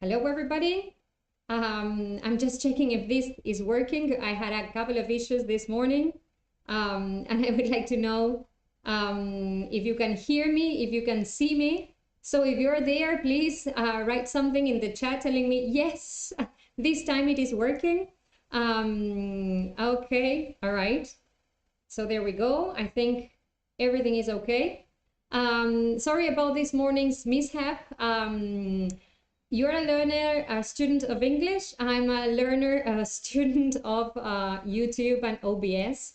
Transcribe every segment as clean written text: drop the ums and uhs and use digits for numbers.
Hello, everybody. I'm just checking if this is working. I had a couple of issues this morning, and I would like to know if you can hear me, if you can see me. So if you're there, please write something in the chat telling me, yes, this time it is working. Okay, all right. So there we go. I think everything is okay. Sorry about this morning's mishap. You're a learner, a student of English. I'm a learner, a student of YouTube and OBS.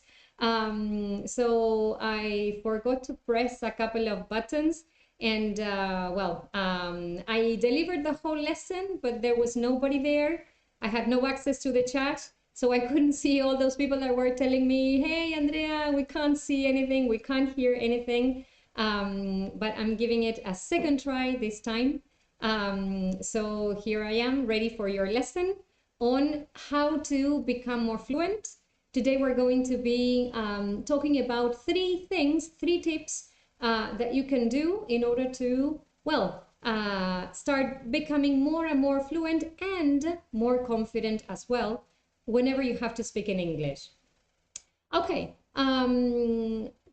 So I forgot to press a couple of buttons and I delivered the whole lesson, but there was nobody there. I had no access to the chat. So I couldn't see all those people that were telling me, hey, Andrea, we can't see anything, we can't hear anything. But I'm giving it a second try this time. So here I am, ready for your lesson on how to become more fluent. Today we're going to be talking about three tips that you can do in order to, start becoming more and more fluent and more confident as well whenever you have to speak in English. Okay,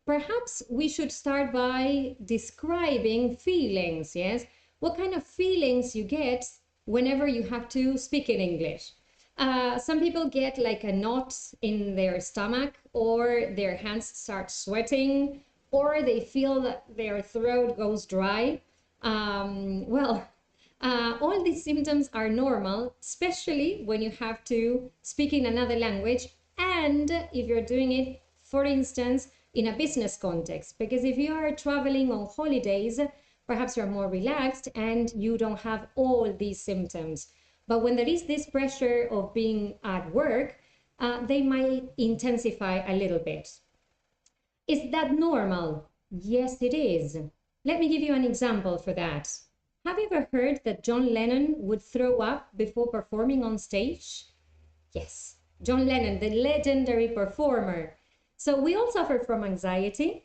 perhaps we should start by describing feelings, yes? What kind of feelings you get whenever you have to speak in English. Some people get like a knot in their stomach, or their hands start sweating, or they feel that their throat goes dry. All these symptoms are normal, especially when you have to speak in another language and if you're doing it, for instance, in a business context. Because if you are traveling on holidays, perhaps you're more relaxed and you don't have all these symptoms. But when there is this pressure of being at work, they might intensify a little bit. Is that normal? Yes, it is. Let me give you an example for that. Have you ever heard that John Lennon would throw up before performing on stage? Yes, John Lennon, the legendary performer. So we all suffer from anxiety.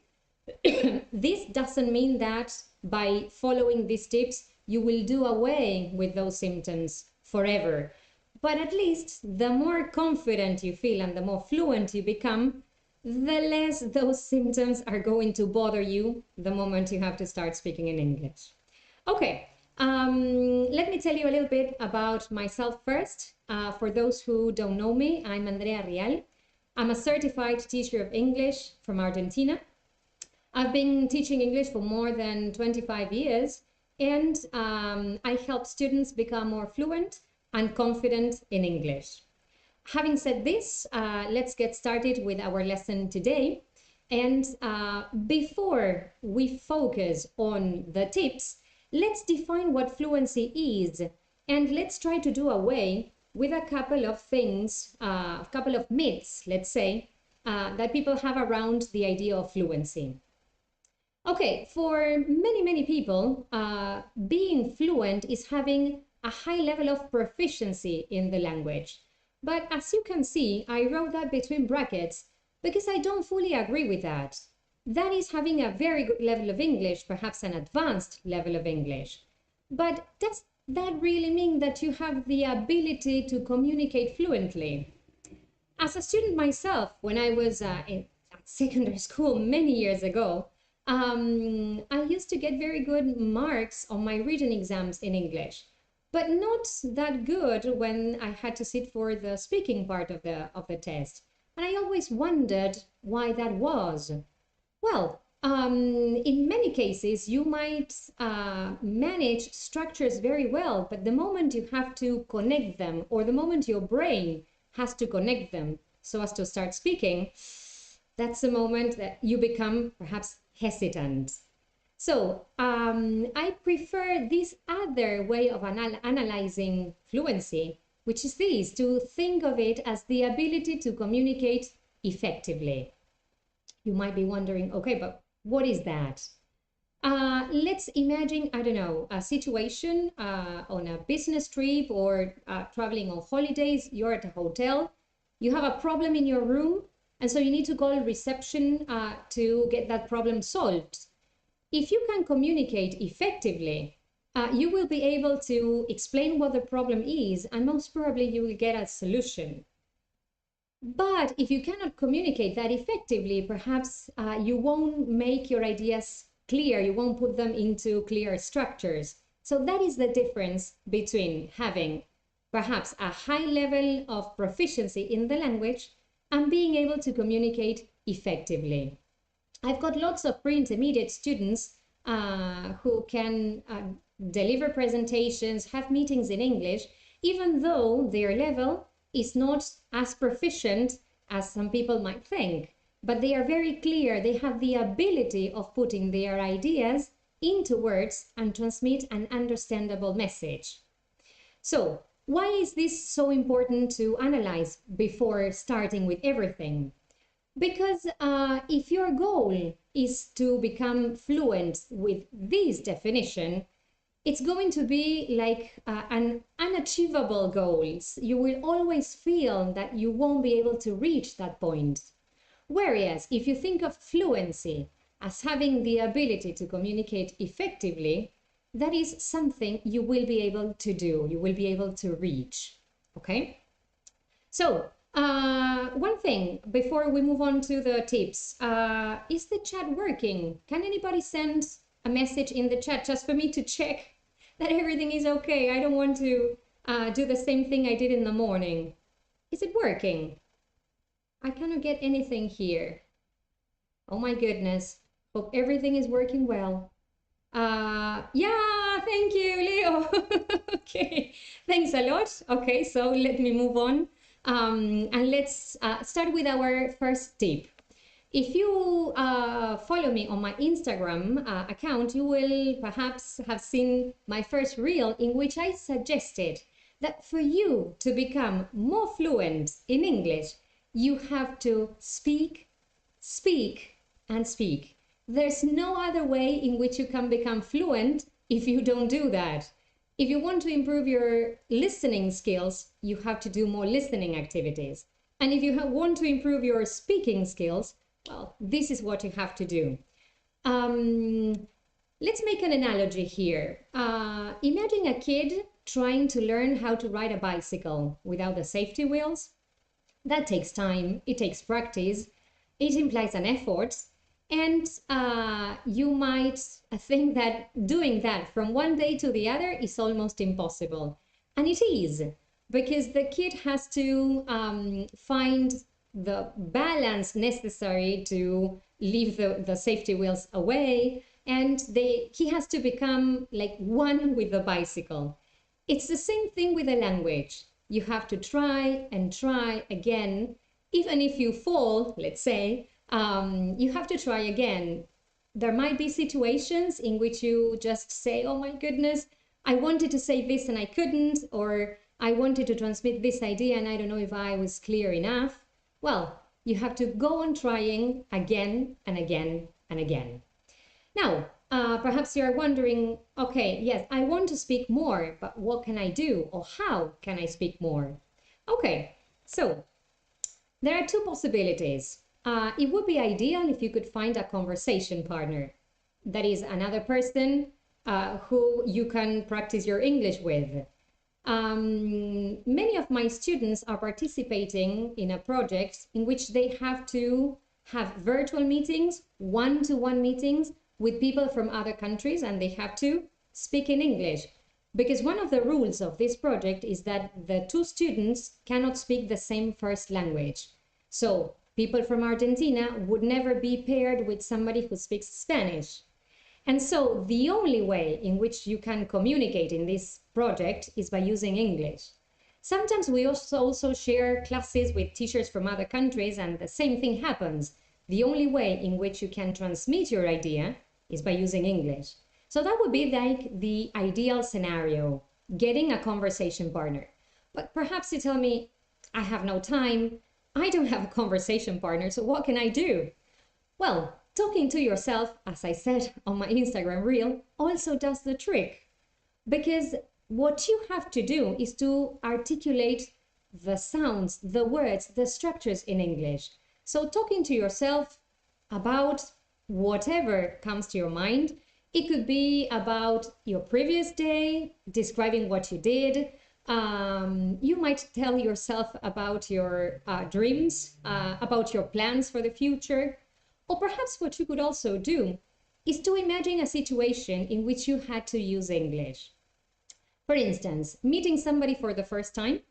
This doesn't mean that by following these tips, you will do away with those symptoms forever. But at least the more confident you feel and the more fluent you become, the less those symptoms are going to bother you the moment you have to start speaking in English. Okay, let me tell you a little bit about myself first. For those who don't know me, I'm Andrea Rial. I'm a certified teacher of English from Argentina. I've been teaching English for more than 25 years, and I help students become more fluent and confident in English. Having said this, let's get started with our lesson today. And before we focus on the tips, let's define what fluency is, and let's try to do away with a couple of things, a couple of myths, let's say, that people have around the idea of fluency. Okay, for many people, being fluent is having a high level of proficiency in the language. But as you can see, I wrote that between brackets because I don't fully agree with that. That is having a very good level of English, perhaps an advanced level of English. But does that really mean that you have the ability to communicate fluently? As a student myself, when I was in secondary school many years ago, I used to get very good marks on my written exams in English, but not that good when I had to sit for the speaking part of the test. And I always wondered why that was. Well, in many cases, you might manage structures very well, but the moment you have to connect them, or the moment your brain has to connect them so as to start speaking, that's the moment that you become perhaps hesitant. So I prefer this other way of analyzing fluency, which is this, to think of it as the ability to communicate effectively. You might be wondering, okay, but what is that? Let's imagine, I don't know, a situation on a business trip or traveling on holidays. You're at a hotel, you have a problem in your room, and so you need to call reception to get that problem solved. If you can communicate effectively, you will be able to explain what the problem is, and most probably you will get a solution. But if you cannot communicate that effectively, perhaps you won't make your ideas clear, you won't put them into clear structures. So that is the difference between having perhaps a high level of proficiency in the language and being able to communicate effectively. I've got lots of pre-intermediate students who can deliver presentations, have meetings in English, even though their level is not as proficient as some people might think. But they are very clear, they have the ability of putting their ideas into words and transmit an understandable message. So, why is this so important to analyze before starting with everything? Because if your goal is to become fluent with this definition, it's going to be like an unachievable goal. You will always feel that you won't be able to reach that point. Whereas if you think of fluency as having the ability to communicate effectively, that is something you will be able to do, you will be able to reach. Okay? So, one thing before we move on to the tips, is the chat working? Can anybody send a message in the chat just for me to check that everything is okay? I don't want to do the same thing I did in the morning. Is it working? I cannot get anything here. Oh my goodness. Hope everything is working well. Yeah, thank you, Leo. Okay, thanks a lot. Okay, so let me move on. And let's start with our first tip. If you follow me on my Instagram account, you will perhaps have seen my first reel in which I suggested that for you to become more fluent in English, you have to speak, speak, and speak. There's no other way in which you can become fluent if you don't do that. If you want to improve your listening skills, you have to do more listening activities. And if you want to improve your speaking skills, well, this is what you have to do. Let's make an analogy here. Imagine a kid trying to learn how to ride a bicycle without the safety wheels. That takes time, it takes practice, it implies an effort, and you might think that doing that from one day to the other is almost impossible. And it is, because the kid has to find the balance necessary to leave the safety wheels away, and he has to become like one with the bicycle. It's the same thing with the language. You have to try and try again. Even if you fall, let's say, you have to try again. There might be situations in which you just say, oh my goodness, I wanted to say this and I couldn't, or I wanted to transmit this idea and I don't know if I was clear enough. Well, you have to go on trying again and again and again. Now, perhaps you're wondering, okay, yes, I want to speak more, but what can I do? Or how can I speak more? Okay, so there are two possibilities. It would be ideal if you could find a conversation partner. That is another person who you can practice your English with. Many of my students are participating in a project in which they have to have virtual meetings, one-to-one meetings with people from other countries, and they have to speak in English. Because one of the rules of this project is that the two students cannot speak the same first language. So people from Argentina would never be paired with somebody who speaks Spanish. And so the only way in which you can communicate in this project is by using English. Sometimes we also share classes with teachers from other countries, and the same thing happens. The only way in which you can transmit your idea is by using English. So that would be like the ideal scenario, getting a conversation partner. But perhaps you tell me, I have no time, I don't have a conversation partner, so what can I do? Well, talking to yourself, as I said on my Instagram reel, also does the trick. Because what you have to do is to articulate the sounds, the words, the structures in English. So talking to yourself about whatever comes to your mind It could be about your previous day, describing what you did. You might tell yourself about your dreams, about your plans for the future. Or perhaps what you could also do is to imagine a situation in which you had to use English. For instance, meeting somebody for the first time.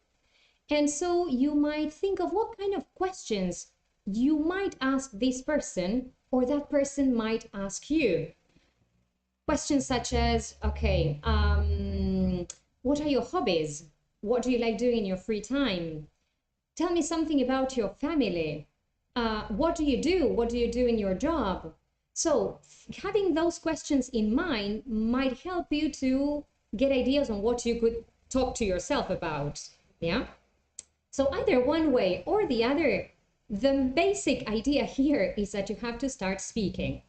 And so you might think of what kind of questions you might ask this person or that person might ask you. Questions such as, okay, what are your hobbies? What do you like doing in your free time? Tell me something about your family. What do you do? What do you do in your job? So having those questions in mind might help you to get ideas on what you could talk to yourself about. Yeah. So either one way or the other, the basic idea here is that you have to start speaking.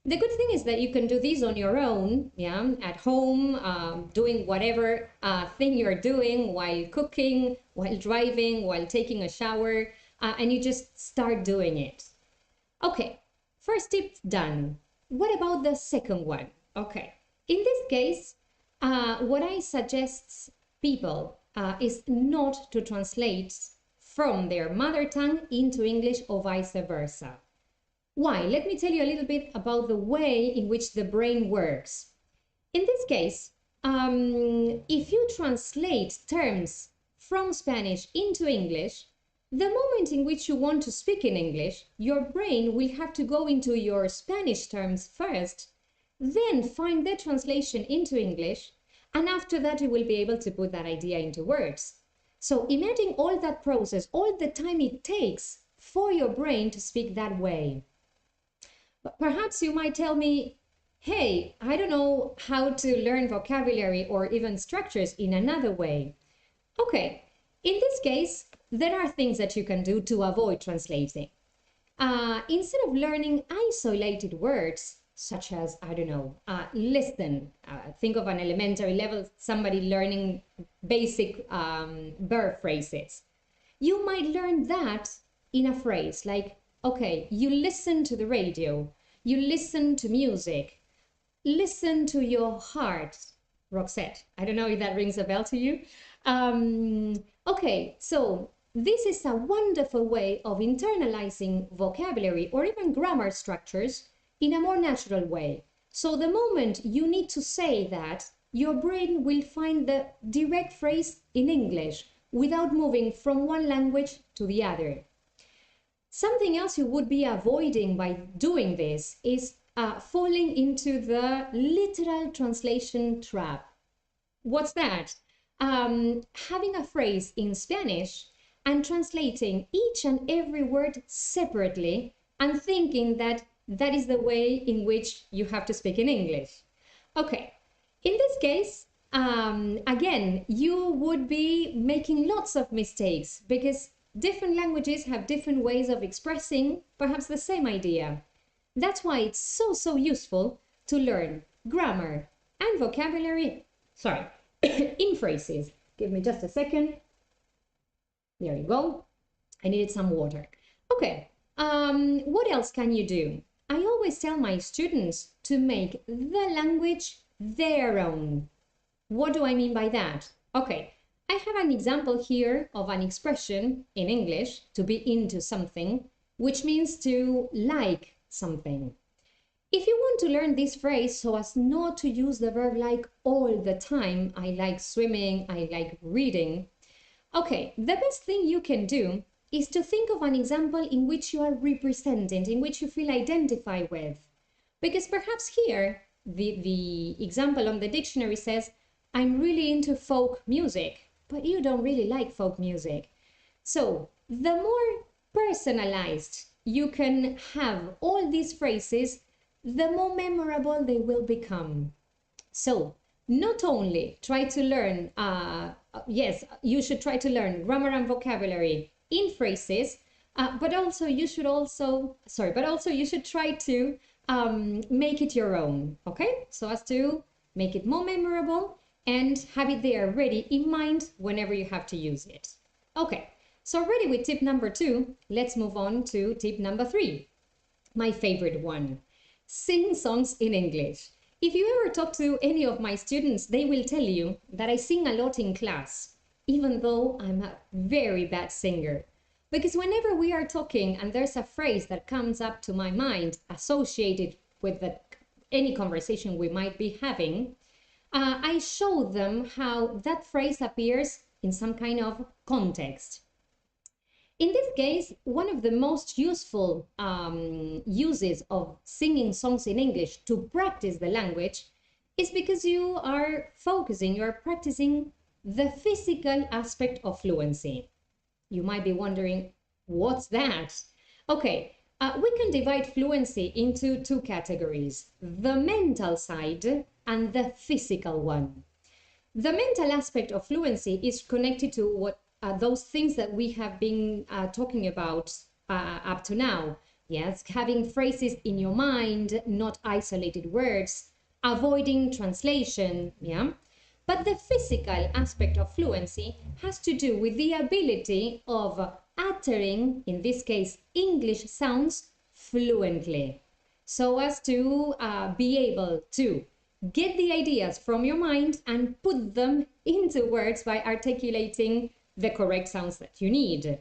The good thing is that you can do this on your own, yeah, at home, doing whatever thing you're doing while cooking, while driving, while taking a shower, and you just start doing it. Okay, first tip done. What about the second one? Okay, in this case, what I suggest people is not to translate from their mother tongue into English or vice versa. Why? Let me tell you a little bit about the way in which the brain works. In this case, if you translate terms from Spanish into English, the moment in which you want to speak in English, your brain will have to go into your Spanish terms first, then find the translation into English, and after that you will be able to put that idea into words. So imagine all that process, all the time it takes for your brain to speak that way. But perhaps you might tell me, hey, I don't know how to learn vocabulary or even structures in another way. Okay, in this case, there are things that you can do to avoid translating. Instead of learning isolated words, such as, I don't know, listen, think of an elementary level, somebody learning basic verb phrases. You might learn that in a phrase like, okay, you listen to the radio, you listen to music, listen to your heart, Roxette. I don't know if that rings a bell to you. Okay, so this is a wonderful way of internalizing vocabulary or even grammar structures in a more natural way. So the moment you need to say that, your brain will find the direct phrase in English without moving from one language to the other. Something else you would be avoiding by doing this is falling into the literal translation trap. What's that? Having a phrase in Spanish and translating each and every word separately and thinking that that is the way in which you have to speak in English. Okay, in this case, again, you would be making lots of mistakes because different languages have different ways of expressing perhaps the same idea. That's why it's so useful to learn grammar and vocabulary, in phrases. Give me just a second. There you go. I needed some water. Okay, what else can you do? I always tell my students to make the language their own. What do I mean by that? Okay, I have an example here of an expression in English, to be into something, which means to like something. If you want to learn this phrase so as not to use the verb like all the time, I like swimming, I like reading, okay, the best thing you can do is to think of an example in which you are represented, in which you feel identified with. Because perhaps here, the example on the dictionary says, I'm really into folk music, but you don't really like folk music. So the more personalized you can have all these phrases, the more memorable they will become. So not only try to learn, yes, you should try to learn grammar and vocabulary in phrases, but also you should try to make it your own, okay? So as to make it more memorable and have it there ready in mind whenever you have to use it. Okay, so ready with tip number 2, let's move on to tip number 3. My favorite one, sing songs in English. If you ever talk to any of my students, they will tell you that I sing a lot in class, even though I'm a very bad singer. Because whenever we are talking and there's a phrase that comes up to my mind associated with any conversation we might be having, I show them how that phrase appears in some kind of context. In this case, one of the most useful uses of singing songs in English to practice the language is because you are practicing the physical aspect of fluency. You might be wondering, what's that? Okay, we can divide fluency into two categories, the mental side and the physical one. The mental aspect of fluency is connected to those things that we have been talking about up to now. Yes, having phrases in your mind, not isolated words, avoiding translation, yeah. But the physical aspect of fluency has to do with the ability of uttering, in this case, English sounds fluently, so as to be able to get the ideas from your mind and put them into words by articulating the correct sounds that you need.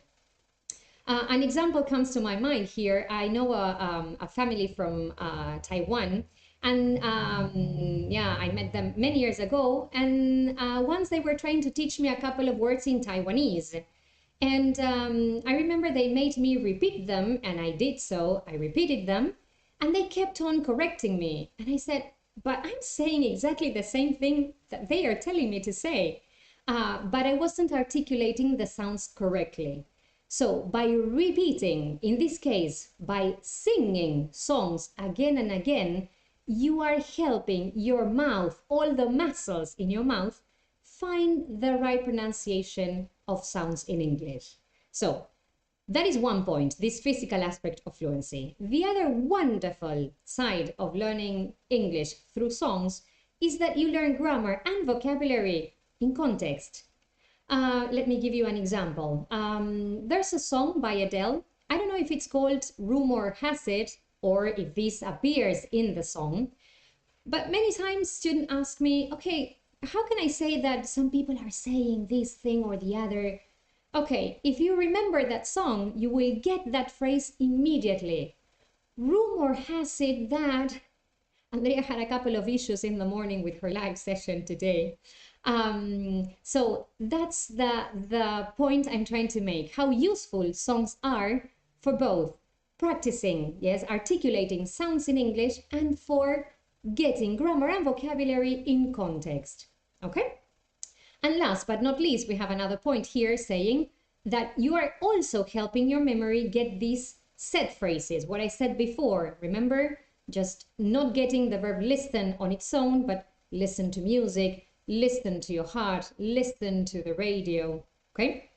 An example comes to my mind here. I know a family from Taiwan, and yeah, I met them many years ago, and once they were trying to teach me a couple of words in Taiwanese. And I remember they made me repeat them, and I did so. I repeated them, and they kept on correcting me. And I said, but I'm saying exactly the same thing that they are telling me to say. But I wasn't articulating the sounds correctly. So by repeating, in this case, by singing songs again and again, you are helping your mouth, all the muscles in your mouth, find the right pronunciation of sounds in English. So that is one point, this physical aspect of fluency. The other wonderful side of learning English through songs is that you learn grammar and vocabulary in context. Let me give you an example. There's a song by Adele. I don't know if it's called Rumor Has It or if this appears in the song, but many times students ask me, okay, how can I say that some people are saying this thing or the other? Okay, if you remember that song, you will get that phrase immediately. Rumor has it that Andrea had a couple of issues in the morning with her live session today. So that's the point I'm trying to make, how useful songs are for both practicing, yes, articulating sounds in English and for getting grammar and vocabulary in context, okay? And last but not least, we have another point here saying that you are also helping your memory get these set phrases, what I said before, remember? Just not getting the verb listen on its own, but listen to music, listen to your heart, listen to the radio, okay?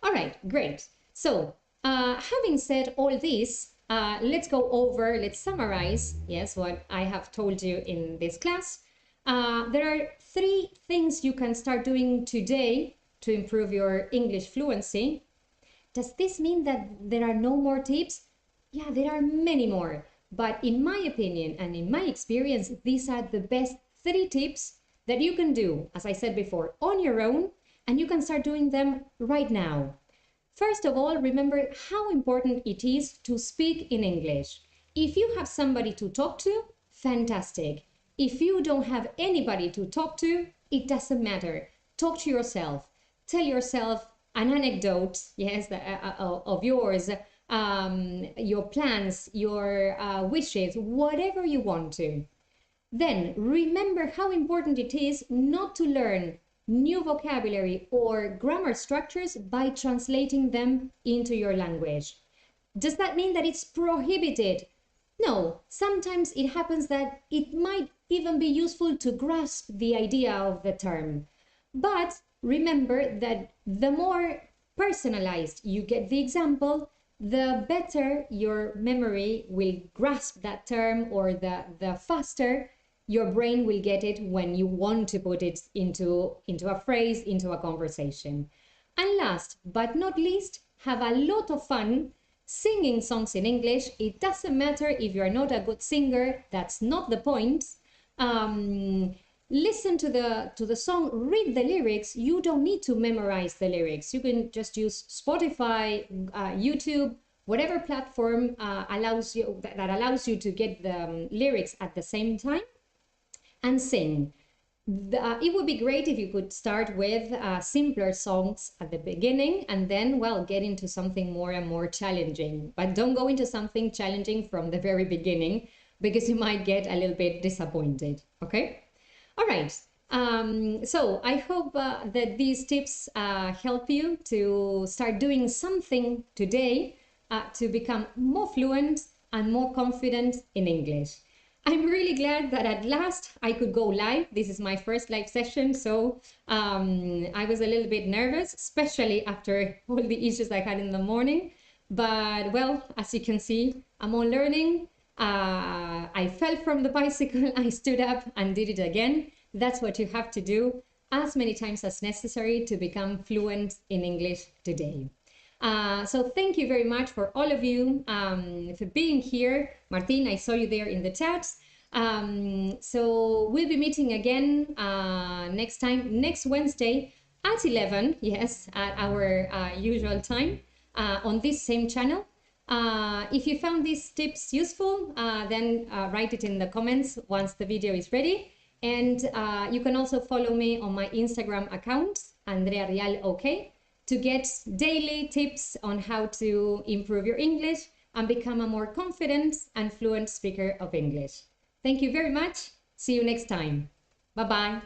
All right, great. So having said all this, let's go over, let's summarize, yes, what I have told you in this class. There are 3 things you can start doing today to improve your English fluency. Does this mean that there are no more tips? Yeah, there are many more. But in my opinion and in my experience, these are the best 3 tips that you can do, as I said before, on your own, and you can start doing them right now. First of all, remember how important it is to speak in English. If you have somebody to talk to, fantastic. If you don't have anybody to talk to, it doesn't matter. Talk to yourself. Tell yourself an anecdote, yes, of yours, your plans, your wishes, whatever you want to. Then remember how important it is not to learn new vocabulary or grammar structures by translating them into your language. Does that mean that it's prohibited? No, sometimes it happens that it might even be useful to grasp the idea of the term. But remember that the more personalized you get the example, the better your memory will grasp that term, or the faster your brain will get it when you want to put it into a phrase, into a conversation. And last but not least, have a lot of fun singing songs in English. It doesn't matter if you're not a good singer, that's not the point. Listen to the song, read the lyrics. You don't need to memorize the lyrics. You can just use Spotify, YouTube, whatever platform allows you that allows you to get the lyrics at the same time and sing. It would be great if you could start with simpler songs at the beginning and then, well, get into something more and more challenging. But don't go into something challenging from the very beginning because you might get a little bit disappointed, okay? All right. So I hope that these tips help you to start doing something today to become more fluent and more confident in English. I'm really glad that at last I could go live. This is my first live session, so I was a little bit nervous, especially after all the issues I had in the morning. But well, as you can see, I'm all learning. I fell from the bicycle, I stood up and did it again. That's what you have to do as many times as necessary to become fluent in English today. So thank you very much for all of you for being here. Martin, I saw you there in the chat. So we'll be meeting again next Wednesday at 11, yes, at our usual time on this same channel. If you found these tips useful, then write it in the comments once the video is ready. And you can also follow me on my Instagram account, Andrea Rial, OK, to get daily tips on how to improve your English and become a more confident and fluent speaker of English. Thank you very much. See you next time. Bye-bye.